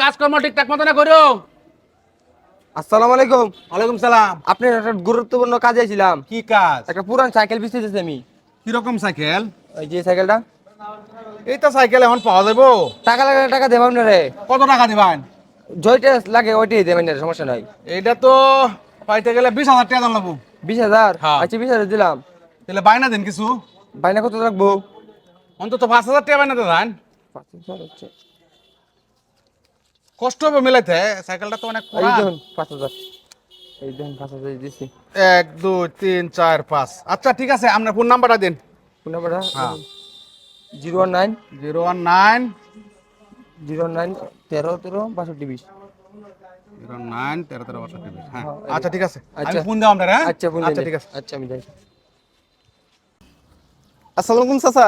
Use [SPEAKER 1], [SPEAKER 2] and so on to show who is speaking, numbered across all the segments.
[SPEAKER 1] কাজকর্ম ঠিকঠাক মতো না করো।
[SPEAKER 2] আসসালামু আলাইকুম।
[SPEAKER 1] ওয়ালাইকুম সালাম।
[SPEAKER 2] আপনি একটা গুরুত্বপূর্ণ কাজে ছিলাম।
[SPEAKER 1] কি কাজ?
[SPEAKER 2] একটা পুরান সাইকেল বেচতেছি আমি।
[SPEAKER 1] কিরকম সাইকেল?
[SPEAKER 2] ওই যে সাইকেলটা
[SPEAKER 1] এই তো সাইকেল এখন পাওয়া যাবো।
[SPEAKER 2] টাকা লাগে, টাকা দেবেন না রে।
[SPEAKER 1] কত টাকা দিবেন?
[SPEAKER 2] জয়টা লাগে ওইটাই দেবেন না, সমস্যা নাই।
[SPEAKER 1] এইটা তো পাইতে গেলে 20,000 টাকা দাম লাগবো।
[SPEAKER 2] 20,000?
[SPEAKER 1] হ্যাঁ।
[SPEAKER 2] আচ্ছা 20,000 দিলাম।
[SPEAKER 1] তাহলে বাইনা দেন কিছু।
[SPEAKER 2] বাইনা কত লাগবো?
[SPEAKER 1] অন্তত 5,000 টাকা বাইনা দেন।
[SPEAKER 2] 5,000 হচ্ছে।
[SPEAKER 1] কষ্ট হবে মিলাইতে, সাইকেলটা তো অনেক
[SPEAKER 2] এই
[SPEAKER 1] পুরান।
[SPEAKER 2] দেখুন 5,000, এই দেখুন 5,000 দিছি।
[SPEAKER 1] 1 2 3 4 5। আচ্ছা ঠিক আছে, আপনার ফোন নাম্বারটা দিন।
[SPEAKER 2] কোন নাম্বারটা?
[SPEAKER 1] হ্যাঁ।
[SPEAKER 2] 019
[SPEAKER 1] 019
[SPEAKER 2] 09 13 13 62 20।
[SPEAKER 1] 09 13 13 62। হ্যাঁ
[SPEAKER 2] হ্যাঁ,
[SPEAKER 1] আচ্ছা ঠিক আছে, আমি
[SPEAKER 2] আচ্ছা
[SPEAKER 1] ফোন দেব আপনার। হ্যাঁ
[SPEAKER 2] আচ্ছা ফোন
[SPEAKER 1] আচ্ছা
[SPEAKER 2] দিন।
[SPEAKER 1] ঠিক আছে।
[SPEAKER 2] আচ্ছা আমি যাই।
[SPEAKER 3] আসসালামু আলাইকুম চাচা।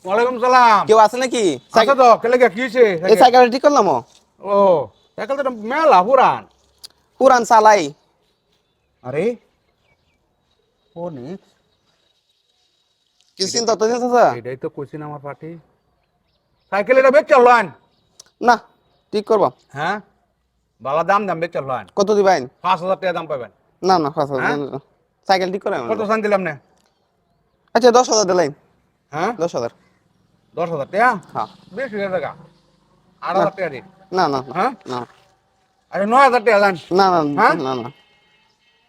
[SPEAKER 1] ওয়ালাইকুম সালাম।
[SPEAKER 3] কেউ আছে নাকি?
[SPEAKER 1] আচ্ছা তো কেলে কি হয়েছে?
[SPEAKER 3] এই সাইকেলটা ঠিক করলাম।
[SPEAKER 1] ও সাইকেল তো মেলা পুরান।
[SPEAKER 3] পুরান চালাই।
[SPEAKER 1] আরে ফোনিক্স,
[SPEAKER 3] কিছু চিন্তা তো নেই চাচা?
[SPEAKER 1] এটাই তো কোচিন আমার পার্টি। সাইকেল এটা বেচ চললেন?
[SPEAKER 3] না, ঠিক করবা।
[SPEAKER 1] হ্যাঁ বালা দাম দাম বেচ চললেন।
[SPEAKER 3] কত দিবেন?
[SPEAKER 1] 5,000 টাকা দাম পাবেন।
[SPEAKER 3] না না, 5,000
[SPEAKER 1] হ্যাঁ?
[SPEAKER 3] সাইকেল ঠিক করে
[SPEAKER 1] কত সান দিলাম না?
[SPEAKER 3] আচ্ছা 10,000 দিলাম।
[SPEAKER 1] হ্যাঁ
[SPEAKER 3] 10,000।
[SPEAKER 1] 10,000 টাকা
[SPEAKER 3] হ্যাঁ।
[SPEAKER 1] বেশি হয়ে টাকা। 8,000 টাকা দিন।
[SPEAKER 3] না না না
[SPEAKER 1] হ্যাঁ
[SPEAKER 3] না
[SPEAKER 1] আচ্ছা 9,000 টাকা দেন।
[SPEAKER 3] না না
[SPEAKER 1] হ্যাঁ?
[SPEAKER 3] না না।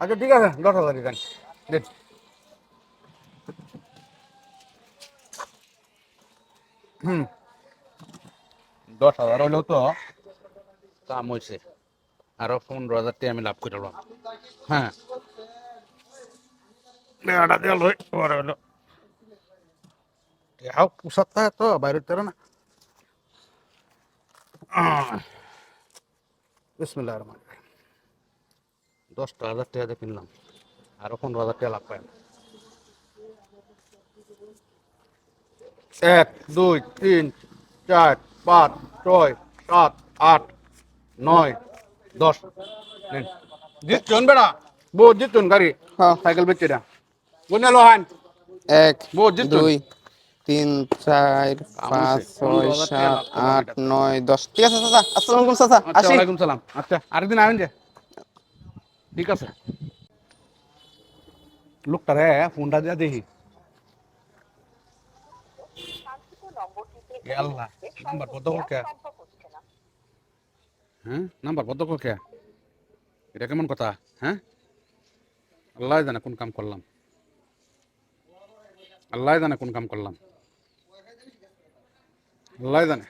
[SPEAKER 1] আচ্ছা ঠিক আছে 10,000 দেন। দিন। হুম 10,000 হলেও তো কাম হয়েছে। আরো 15,000 টাকা আমি লাভ করলাম। হ্যাঁ টাকাটা দিয়ে লই পরে হলো হাও সপ্তাহে তো বাইরে তেরো না। বিসমিল্লাহির রহমানির রহিম। 10,000 টাকা দিয়ে কিনলাম, আরো 15,000 টাকা লাভ পাই। 1 2 3 4 5 6 7 8 9 10। জিতছুন বেড়া, বহুত জিতছুন গাড়ি।
[SPEAKER 3] হ্যাঁ।
[SPEAKER 1] সাইকেল বেচে না বুঝলে লোহান।
[SPEAKER 3] 1
[SPEAKER 1] বহুত জিতছুন।
[SPEAKER 3] 2 3 4
[SPEAKER 1] কামড়ছে
[SPEAKER 3] 5 6
[SPEAKER 1] 15,000 টাকা
[SPEAKER 3] 7
[SPEAKER 1] লাভ করলাম
[SPEAKER 3] 8
[SPEAKER 1] এটাতে।
[SPEAKER 3] 9 10। ঠিক আছে চাচা, আসসালামু আলাইকুম চাচা।
[SPEAKER 1] আচ্ছা
[SPEAKER 3] আসি।
[SPEAKER 1] ওয়ালাইকুম সালাম। আচ্ছা আরেকদিন আবেন যে। ঠিক আছে লোকটা রে ফোনটা দিয়ে দেখি। এ আল্লাহ নাম্বার বদ্ধ কে? হ্যাঁ নাম্বার বদ্ধ কে? এটা কেমন কথা? হ্যাঁ আল্লাহ জানে কোন কাম করলাম, আল্লাহ জানে কোন কাম করলাম, আল্লাহ জানে।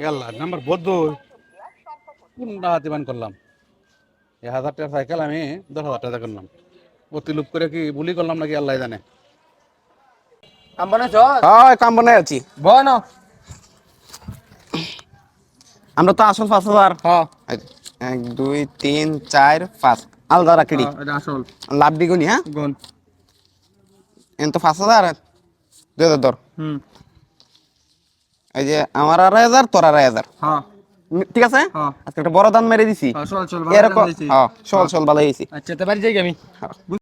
[SPEAKER 1] এ আল্লাহ নাম্বার বদ্ধ কোন হাতে বান করলাম। 1,000 টাকার সাইকেল আমি 10,000 টাকা করলাম। অতি লোভ করে কি বুলি করলাম নাকি আল্লাহ জানে।
[SPEAKER 2] কাম বানা চল।
[SPEAKER 3] হয়, কাম বানাই আছি।
[SPEAKER 2] বনো।
[SPEAKER 3] আমরা তো আসল 5,000।
[SPEAKER 2] হ্যাঁ
[SPEAKER 3] 1 2 3 4 5 আলাদা রাখি।
[SPEAKER 2] এটা আসল।
[SPEAKER 3] লাভ দিগুনি। হ্যাঁ,
[SPEAKER 2] গুণ।
[SPEAKER 3] এন তো 5,000 2,000 ধর।
[SPEAKER 2] হুম।
[SPEAKER 3] এই যে আমার 2,500, তোর 2,500।
[SPEAKER 2] হ্যাঁ
[SPEAKER 3] ঠিক আছে।
[SPEAKER 2] হ্যাঁ।
[SPEAKER 3] আজকে একটা বড় দান মেরে দিছি।
[SPEAKER 2] চল চল ভালো
[SPEAKER 3] এরকম
[SPEAKER 2] দিছি।
[SPEAKER 3] হ্যাঁ, চল চল ভালো হয়েছি।
[SPEAKER 2] আচ্ছা তো বাড়ি যাই আমি।